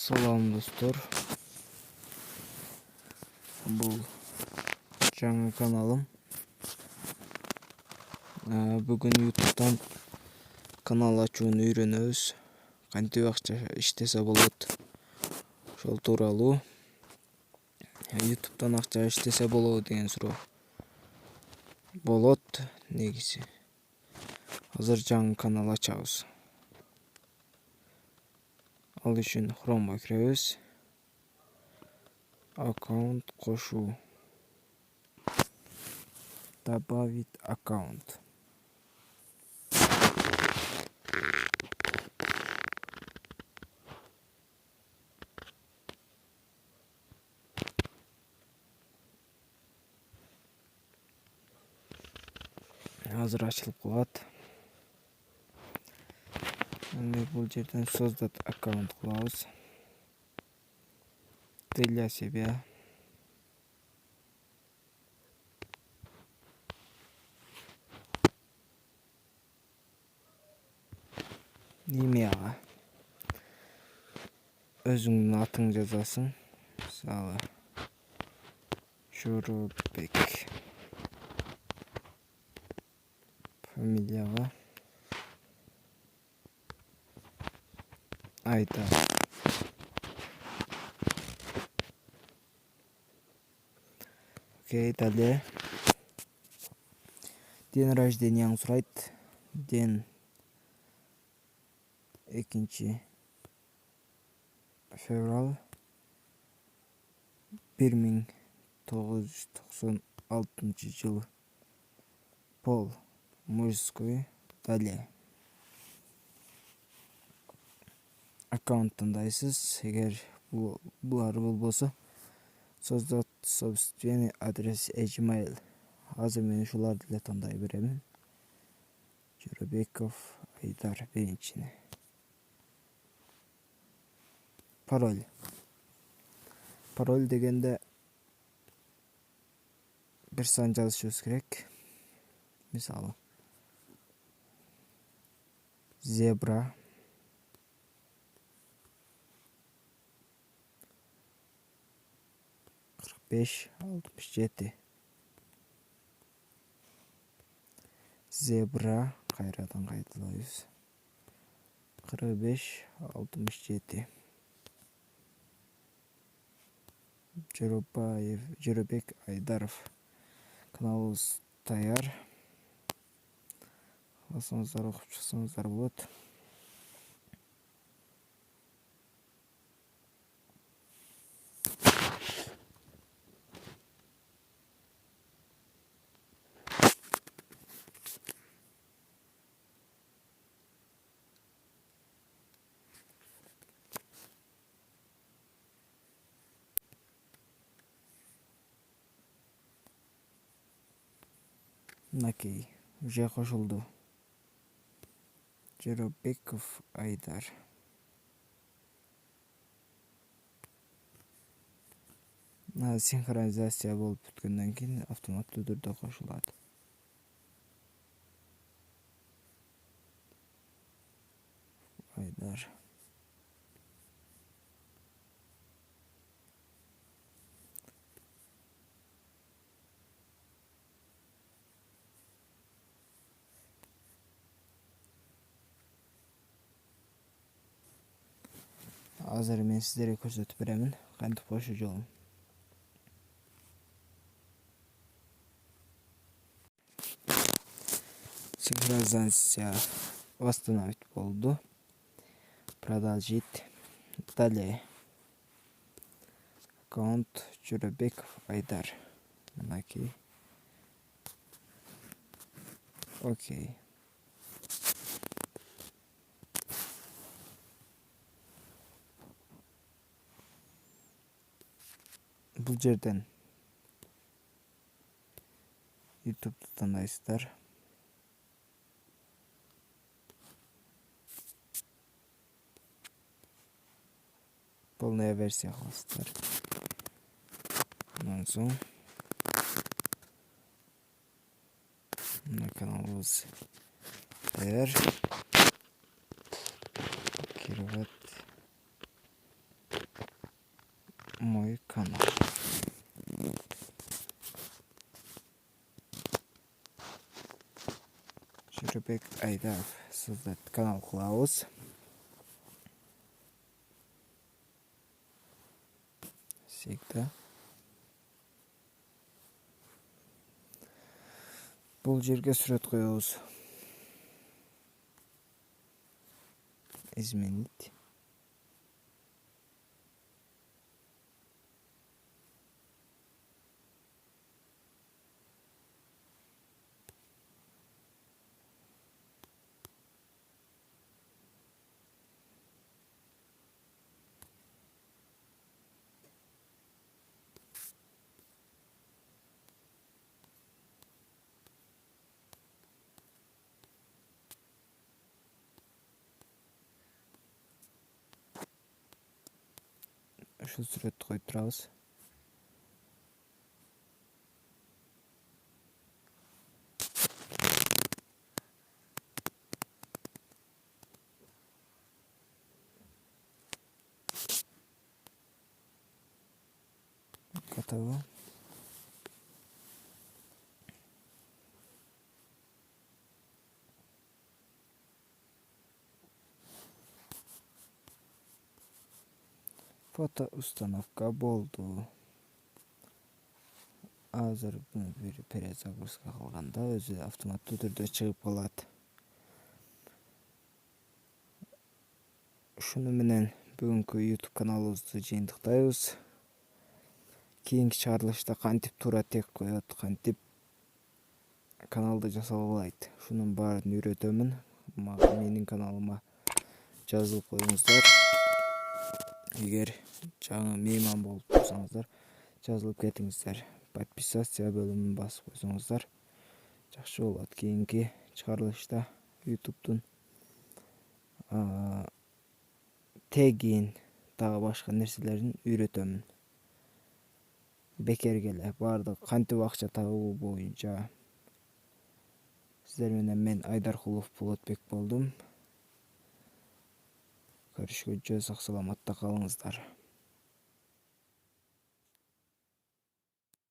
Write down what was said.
Салам достор. Бул жаңы каналым. Бүгүн YouTube'дан канал ачууну үйрөнөбүз. Кантип акча иштесе болот? Ошол тууралуу. YouTube'дан акча иштесе болобу деген суроо. Болот негизи. Азыр жаңы канал ачабыз. Ал үчүн Chrome'га киребиз. Аккаунт кошуу. Добавить аккаунт. Азыр ачылып калат. Эми бул жерден создать аккаунт кылабыз. Для себя. Имяга. Өзүңдүн атыңды жазасың. Мисалы Жоробек. Фамилияга Айдар. Окей, далее. День рожденияң сурайт. День 2 февраль 1996 жылы. Пол мужской. Далее. Аккаунт тандайсыз. Эгер булар болбосо, создать собственный адрес Gmail. Азыр мен ушуларды эле тандай беремин. Жоробеков Айдар биринчини. Пароль. Пароль дегенде бир сан жазышыбыз керек. Мисалы Зебра 4567. Зебра кайрадан кайталайбыз. 4567. Жоробек Айдаров. Каналыбыз даяр. Кааласаңыздар окуп чыксаңыздар болот. Накей, уже кошулду. Жоробеков Айдар. Синхронизация болуп бүткөндөн кийин автоматтуу түрдө кошулат. Айдар. Азыр мен сиздерге көрсөтүп беремин кантип кошуу жолун. Синхронизация восстановить болду. Продолжить. Далее. Аккаунт Жоробеков Айдар. Накей. Окей. Бул жерден YouTube'ду тандайсыздар. Полная версия кыласыздар. Андан соң мына каналыбыз даяр. Киргизет. мой канал. Журабек Айдаров создать канал кылабыз. Всегда. Бул жерге сүрөт коебуз. Изменить. Ушул сүрөттү коюп турабыз. Готово. Фото установка болду. Азыр бир перезагрузка кылганда өзү автоматтуу түрдө чыгып калат. Ушуну менен бүгүнкү YouTube каналыбызды жыйынтыктайбыз. Кийинки чыгарылышта кантип туура тек коет, кантип каналды жасала алайт, ушунун баарын үйрөтөмүн. Менин каналыма жазылып коюңуздар. Эгер жаңы мейман болуп турсаңыздар, жазылып кетиңиздер. Подписаться бөлүмүн басып койсоңуздар жакшы болот. Кийинки чыгарылышта YouTube'дун тегин, дагы башка нерселерин үйрөтөмүн. Бекерге эле баардык кантип акча табуу боюнча. Сиздер менен мен Айдаркулов Болотбек болдум. Көрүшкөнчө сак саламатта калыңыздар.